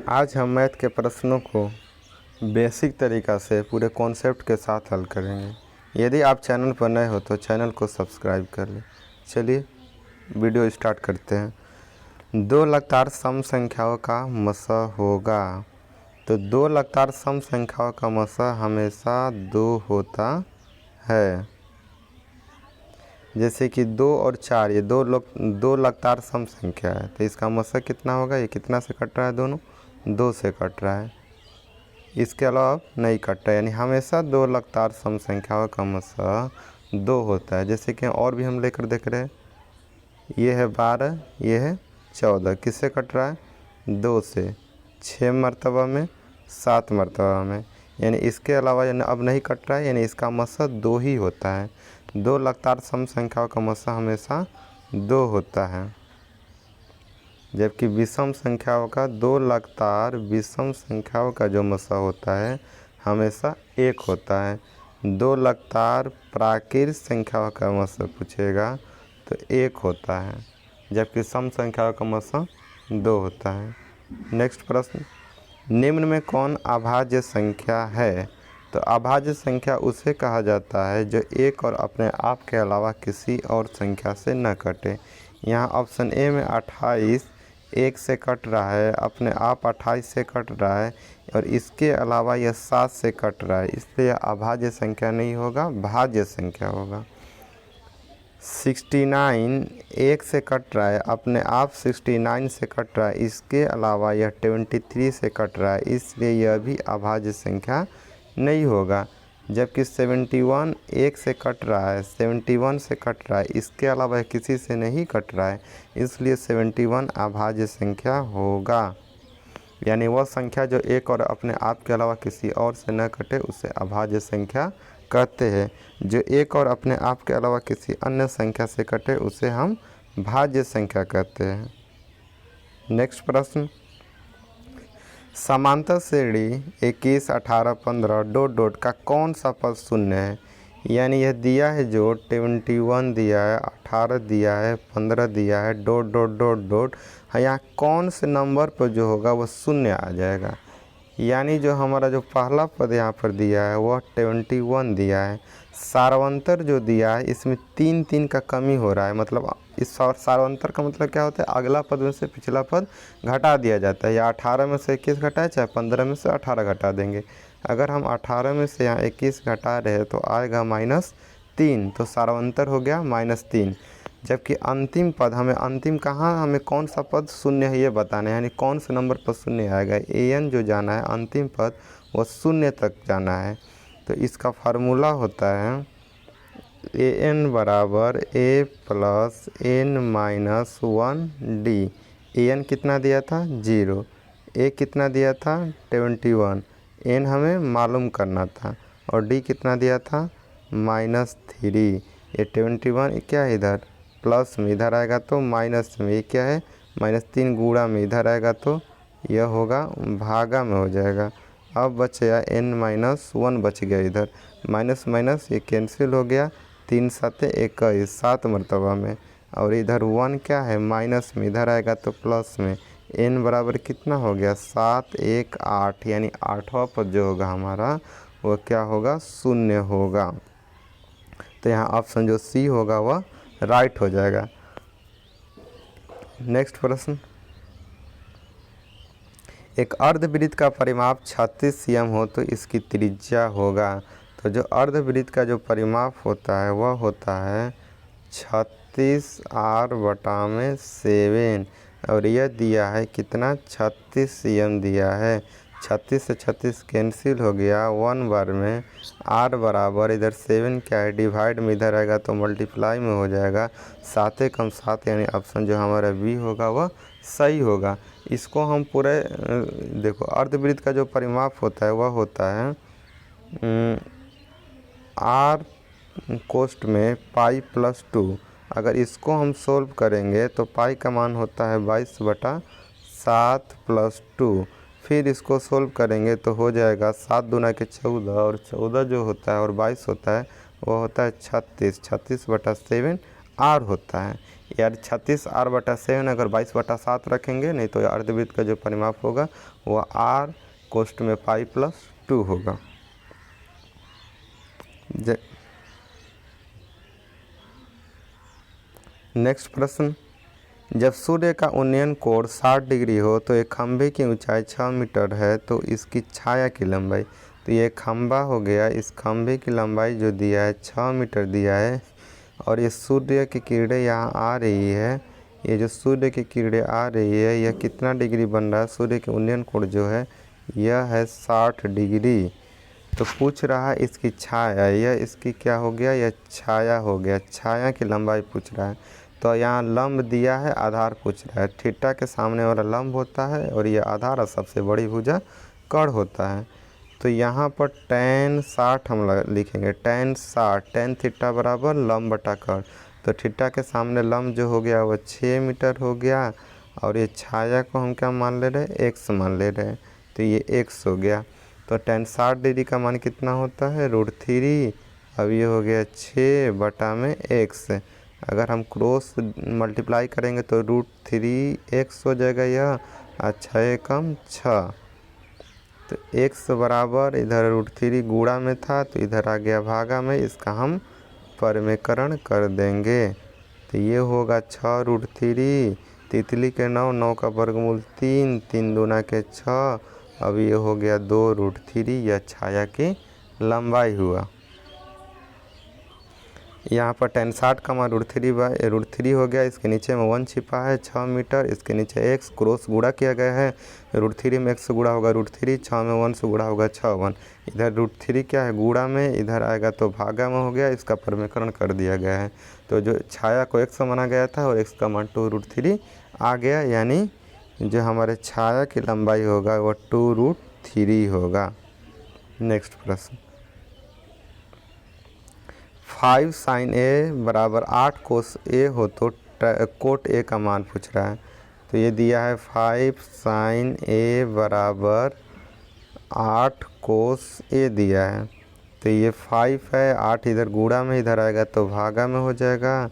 आज हम मैथ के प्रश्नों को बेसिक तरीक़ा से पूरे कॉन्सेप्ट के साथ हल करेंगे। यदि आप चैनल पर नए हो तो चैनल को सब्सक्राइब कर लें। चलिए वीडियो स्टार्ट करते हैं। दो लगातार सम संख्याओं का मसा होगा। तो दो लगातार सम संख्याओं का मसा हमेशा 2 होता है। जैसे कि 2 और 4 ये दो लगातार सम संख्या है, तो इसका मसा कितना होगा? ये कितना से कट रहा है? दोनों 2 से कट रहा है। इसके अलावा नहीं कट रहा है, यानी हमेशा दो लगातार सम संख्याओं का मसा 2 होता है। जैसे कि और भी हम लेकर देख रहे हैं, ये है 12, ये है 14। किससे कट रहा है? 2 से। 6 मरतबा में, 7 मरतबा में, यानी इसके अलावा यानी अब नहीं कट रहा है, यानी इसका मसा 2 ही होता है। दो लगातार सम संख्याओं का मसा हमेशा 2 होता है। जबकि विषम संख्याओं का दो लगातार विषम संख्याओं का जो मसा होता है हमेशा 1 होता है। दो लगातार प्राकृत संख्याओं का मसा पूछेगा तो 1 होता है, जबकि सम संख्याओं का मसा 2 होता है। नेक्स्ट प्रश्न, निम्न में कौन अभाज्य संख्या है? तो अभाज्य संख्या उसे कहा जाता है जो एक और अपने आप के अलावा किसी और संख्या से न कटे। यहाँ ऑप्शन ए में 28 1 से कट रहा है, अपने आप 28 से कट रहा है, और इसके अलावा यह 7 से कट रहा है, इसलिए अभाज्य संख्या नहीं होगा, भाज्य संख्या होगा। 69 1 से कट रहा है, अपने आप 69 से कट रहा है, इसके अलावा यह 23 से कट रहा है, इसलिए यह भी अभाज्य संख्या नहीं होगा। जबकि 71 1 से कट रहा है, 71 से कट रहा है, इसके अलावा किसी से नहीं कट रहा है, इसलिए 71 अभाज्य संख्या होगा। यानी वह संख्या जो एक और अपने आप के अलावा किसी और से न कटे उसे अभाज्य संख्या कहते हैं। जो एक और अपने आप के अलावा किसी अन्य संख्या से कटे उसे हम भाज्य संख्या कहते हैं। नेक्स्ट प्रश्न, समांतर श्रेणी 21 18 15 डॉट डॉट का कौन सा पद शून्य है? यानी यह दिया है जो 21 दिया है, 18 दिया है, 15 दिया है, डॉट डॉट डॉट डॉट, यहाँ कौन से नंबर पर जो होगा वह शून्य आ जाएगा। यानी जो हमारा जो पहला पद यहाँ पर दिया है वह 21 दिया है। सार्वंतर जो दिया है इसमें 3 3 का कमी हो रहा है, मतलब इस सार्वंतर का मतलब क्या होता है? अगला पद में से पिछला पद घटा दिया जाता है। या 18 में से 21 घटाए, चाहे 15 में से 18 घटा देंगे। अगर हम 18 में से यहाँ 21 घटा रहे हैं तो आएगा -3, तो सार्वंतर हो गया -3। जबकि अंतिम पद हमें कौन सा पद शून्य है ये बताना है, यानी कौन से नंबर पर शून्य आएगा। an जो जाना है अंतिम पद वो 0 तक जाना है। तो इसका फार्मूला होता है an बराबर a प्लस n-1d। an कितना दिया था? 0। a कितना दिया था? 21। n हमें मालूम करना था, और d कितना दिया था? -3। ये 21 क्या है इधर प्लस में, इधर आएगा तो माइनस में। ये क्या है? -3 गुणा में, इधर आएगा तो यह होगा भागा में हो जाएगा। अब बचेगा n-1 बच गया, इधर माइनस माइनस ये कैंसिल हो गया, 3 7 21 7 मरतबा में, और इधर 1 क्या है? माइनस में, इधर आएगा तो प्लस में। n बराबर कितना हो गया? 7 1 8, यानी 8वां पद जो होगा हमारा वो क्या होगा? शून्य होगा। तो यहाँ ऑप्शन जो सी होगा वह राइट हो जाएगा। नेक्स्ट प्रश्न, एक अर्धवृत्त का परिमाप 36 cm हो तो इसकी त्रिज्या होगा। तो जो अर्धवृत्त का जो परिमाप होता है वह होता है 36 r/7, और यह दिया है कितना? 36 cm दिया है। 36 से 36 कैंसिल हो गया 1 बार में, r बराबर इधर 7 क्या है? डिवाइड में इधर आएगा तो मल्टीप्लाई में हो जाएगा, 7 कम 7, यानी ऑप्शन जो हमारा बी होगा वह सही होगा। इसको हम पूरे देखो, अर्धवृत्त का जो परिमाप होता है वह होता है r कोष्ठ में पाई प्लस 2। अगर इसको हम सोल्व करेंगे तो पाई का मान होता है 22/7 प्लस 2। फिर इसको सोल्व करेंगे तो हो जाएगा 7 दूना के 14, और 14 जो होता है और 22 होता है वो होता है 36। 36/7 आर होता है। यार 36r/7 अगर 22/7 रखेंगे, नहीं तो अर्धवृत्त का जो परिमाप होगा वो आर कोष्ठ में पाई प्लस 2 होगा। नेक्स्ट प्रश्न, जब सूर्य का उन्नयन कोण 60 डिग्री हो तो एक खंभे की ऊंचाई 6 मीटर है, तो इसकी छाया की लंबाई। तो ये खंभा हो गया, इस खंभे की लंबाई जो दिया है 6 मीटर दिया है, और ये सूर्य की किरणें यहाँ आ रही है, ये जो सूर्य की किरणें आ रही है यह कितना डिग्री बन रहा है, सूर्य के उन्नयन कोण जो है यह है 60 डिग्री। तो पूछ रहा है इसकी छाया, यह इसकी क्या हो गया, यह छाया हो गया, छाया की लंबाई पूछ रहा है। तो यहाँ लंब दिया है, आधार पूछ रहा है। थीटा के सामने वाला लंब होता है और यह आधार और सबसे बड़ी भुजा कर्ण होता है। तो यहाँ पर tan 60 हम लिखेंगे, tan 60, tan थीटा बराबर लंब बटा कर्ण। तो थीटा के सामने लंब जो हो गया वह 6 मीटर हो गया, और ये छाया को हम क्या मान ले रहे हैं, x मान ले रहे हैं, तो ये x हो गया। तो tan 60 डिग्री का मान कितना होता है, √3। अब ये हो गया 6/x। अगर हम क्रॉस मल्टीप्लाई करेंगे तो √3x हो जाएगा यह, और 6 कम 6। तो x बराबर इधर √3 गुणा में था तो इधर आ गया भागा में, इसका हम परमेकरण कर देंगे। तो ये होगा 6√3, तितली के 9, 9 का वर्गमूल 3, 3 दूना के 6। अब ये हो गया 2√3, यह छाया की लंबाई हुआ। यहाँ पर tan 60 का मान √3 हो गया, इसके नीचे में 1 छिपा है 6 मीटर, इसके नीचे x क्रॉस गुणा किया गया है, √3 में x से गुणा होगा √3, 6 में 1 से गुणा होगा 6 1। इधर √3 क्या है गुणा में, इधर आएगा तो भागा में हो गया, इसका परमेकरण कर दिया गया है। तो जो छाया को x माना गया था और x का मान 2√3 आ गया, यानी जो हमारे छाया की लंबाई होगा वह 2√3 होगा। नेक्स्ट प्रश्न, 5 sin a बराबर 8 cos a हो तो कोट a का मान पूछ रहा है। तो ये दिया है 5 sin a बराबर 8 cos a दिया है। तो ये 5 है, 8 इधर गुणा में, इधर आएगा तो भागा में हो जाएगा।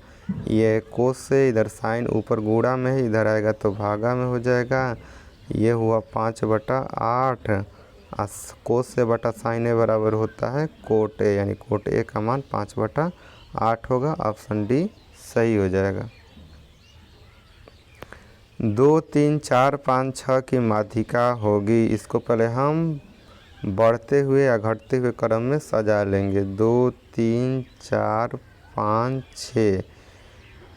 ये कोस से इधर साइन ऊपर गुणा में है, इधर आएगा तो भागा में हो जाएगा। ये हुआ 5/8। कोस से बटा साइन ए बराबर होता है कोट ए, यानी कोट ए का मान 5/8 होगा। ऑप्शन डी सही हो जाएगा। 2 3 4 5 6 की माध्यिका होगी। इसको पहले हम बढ़ते हुए या घटते हुए क्रम में सजा लेंगे। 2 3 4 5 6,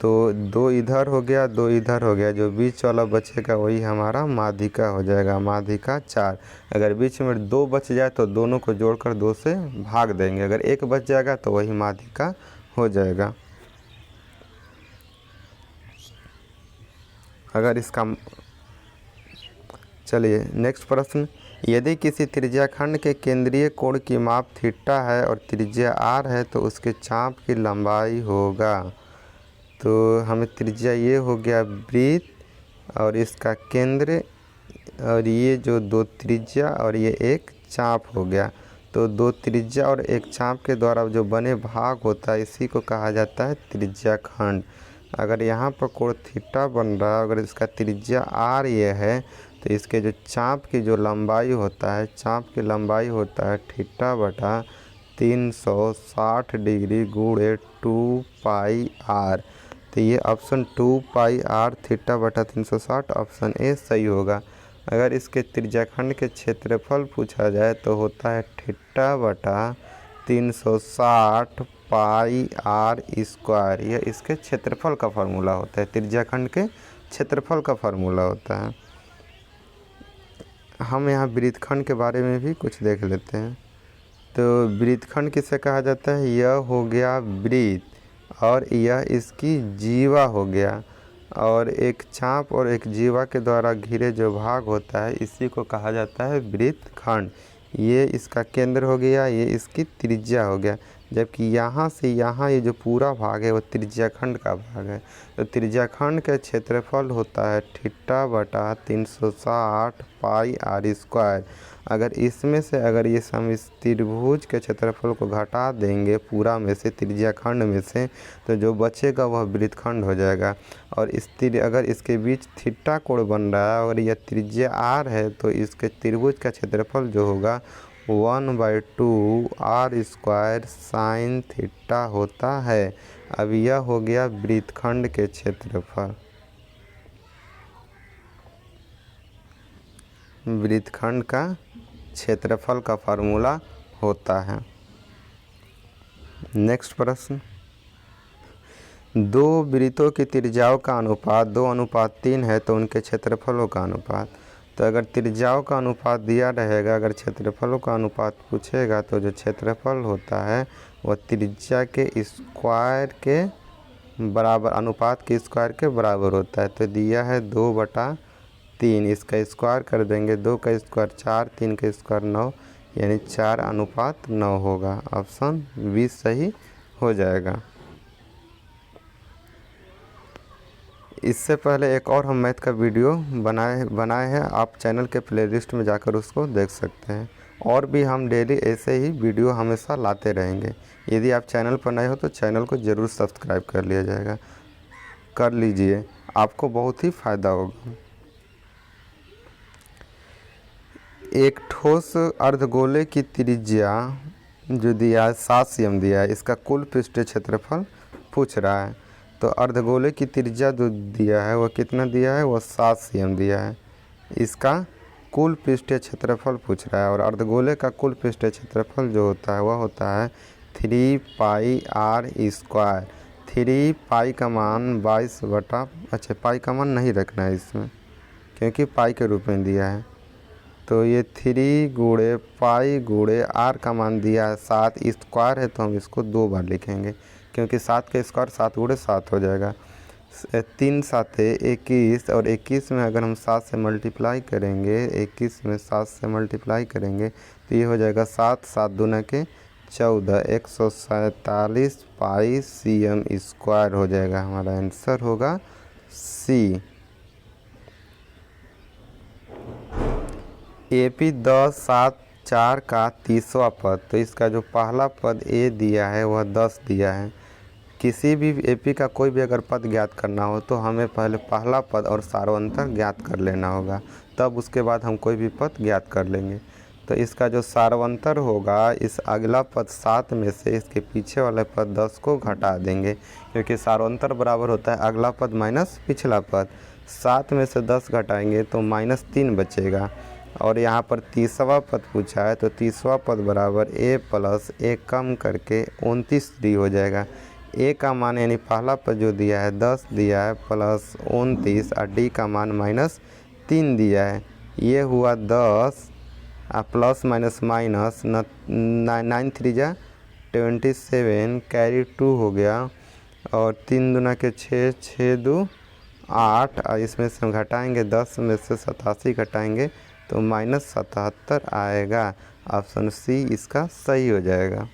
तो 2 इधर हो गया, 2 इधर हो गया, जो बीच वाला बचेगा वही हमारा माध्यिका हो जाएगा, माध्यिका 4। अगर बीच में 2 बच जाए तो दोनों को जोड़कर 2 से भाग देंगे, अगर 1 बच जाएगा तो वही माध्यिका हो जाएगा। अगर इसका चलिए नेक्स्ट प्रश्न, यदि किसी त्रिज्याखंड के केंद्रीय कोण की माप थीटा है और त्रिज्या r है तो उसके चाप की लंबाई होगा। तो हमें त्रिज्या ये हो गया वृत्त और इसका केंद्र, और ये जो 2 त्रिज्या और ये एक चाप हो गया। तो 2 त्रिज्या और एक चाप के द्वारा जो बने भाग होता है इसी को कहा जाता है त्रिज्याखंड। अगर यहाँ पर कोण थीटा बन रहा है, अगर इसका त्रिज्या r ये है तो इसके जो चाप की जो लंबाई होता है, चाप की लंबाई होता है थीटा बटा 360 डिग्री गुणे 2 पाई r। तो ये ऑप्शन 2 पाई r थीटा बटा 360 ऑप्शन ए सही होगा। अगर इसके त्रिज्याखंड के क्षेत्रफल पूछा जाए तो होता है थीटा बटा 360 पाई r स्क्वायर। यह इसके क्षेत्रफल का फार्मूला होता है, त्रिज्याखंड के क्षेत्रफल का फार्मूला होता है। हम यहाँ वृत्तखंड के बारे में भी कुछ देख लेते हैं। तो वृत्तखंड किसे कहा जाता है, यह हो गया वृत्त और यह इसकी जीवा हो गया, और एक चाप और एक जीवा के द्वारा घिरे जो भाग होता है इसी को कहा जाता है वृत्तखंड। ये इसका केंद्र हो गया, ये इसकी त्रिज्या हो गया। जबकि यहाँ से यहाँ ये जो पूरा भाग है वो त्रिज्याखंड का भाग है। तो त्रिज्याखंड का क्षेत्रफल होता है थीटा बटा 360 पाई आर स्क्वायर। अगर इसमें से अगर ये हम इस त्रिभुज के क्षेत्रफल को घटा देंगे पूरा में से, त्रिज्याखंड में से, तो जो बचेगा वह वृत्तखंड हो जाएगा। और अगर इसके बीच थीटा कोण बन रहा है और यह त्रिज्या आर है, तो इसके त्रिभुज का क्षेत्रफल जो होगा 1/2 आर स्क्वायर साइन थीटा होता है। अब यह हो गया वृत्तखंड के क्षेत्रफल। वृत्तखंड का क्षेत्रफल का फार्मूला होता है। नेक्स्ट प्रश्न, दो वृत्तों की त्रिज्याओं का अनुपात 2:3 है तो उनके क्षेत्रफलों का अनुपात। तो अगर त्रिज्याओं का अनुपात दिया रहेगा, अगर क्षेत्रफलों का अनुपात पूछेगा, तो जो क्षेत्रफल होता है वह त्रिज्या के स्क्वायर के बराबर, अनुपात के स्क्वायर के बराबर होता है। तो दिया है 2/3, इसका स्क्वायर कर देंगे, 2 का स्क्वायर 4, 3 का स्क्वायर 9, यानी 4:9 होगा। ऑप्शन 20 सही हो जाएगा। इससे पहले एक और हम मैथ का वीडियो बनाए हैं, आप चैनल के प्लेलिस्ट में जाकर उसको देख सकते हैं। और भी हम डेली ऐसे ही वीडियो हमेशा लाते रहेंगे। यदि आप चैनल पर नए हो तो चैनल को ज़रूर सब्सक्राइब कर लीजिए, आपको बहुत ही फ़ायदा होगा। एक ठोस अर्धगोले की त्रिज्या जो दिया है 7 cm दिया है, इसका कुल पृष्ठीय क्षेत्रफल पूछ रहा है। तो अर्धगोले की त्रिज्या जो दिया है वह कितना दिया है, वह 7 cm दिया है। इसका कुल पृष्ठीय क्षेत्रफल पूछ रहा है, और अर्धगोले का कुल पृष्ठीय क्षेत्रफल जो होता है वह होता है 3 पाई आर स्क्वायर। 3 पाई का मान 22 अच्छा पाई का मान नहीं रखना है इसमें, क्योंकि पाई के रूप में दिया है। तो ये 3 गुणे पाई गुणे आर का मान दिया है 7, स्क्वायर है तो हम इसको 2 बार लिखेंगे, क्योंकि 7 का स्क्वायर 7 गुणे 7 हो जाएगा। 3 7 21, और 21 में अगर हम 7 से मल्टीप्लाई करेंगे, 21 में 7 से मल्टीप्लाई करेंगे तो ये हो जाएगा 7, 7 दूना के 14, 147 पाई cm स्क्वायर हो जाएगा। हमारा आंसर होगा सी। AP 10 7 4 का 30वां पद, तो इसका जो पहला पद ए दिया है वह 10 दिया है। किसी भी AP का कोई भी अगर पद ज्ञात करना हो तो हमें पहले पहला पद और सार्वंतर ज्ञात कर लेना होगा, तब उसके बाद हम कोई भी पद ज्ञात कर लेंगे। तो इसका जो सार्वंतर होगा, इस अगला पद 7 में से इसके पीछे वाले पद 10 को घटा देंगे, क्योंकि सार्वंतर बराबर होता है अगला पद माइनस पिछला पद। 7 में से 10 घटाएंगे तो -3 बचेगा। और यहाँ पर 30वां पद पूछा है, तो 30वां पद बराबर a प्लस a कम करके 29 हो जाएगा। a का मान यानी पहला पद जो दिया है 10 दिया है प्लस 29, और d का मान -3 दिया है। ये हुआ 10 प्लस माइनस माइनस 9 3 जा 27, कैरी 2 हो गया, और 3 दूना के 6, 6 2 8, और इसमें से हम घटाएंगे 10 में से 87 घटाएंगे तो -77 आएगा। ऑप्शन सी इसका सही हो जाएगा।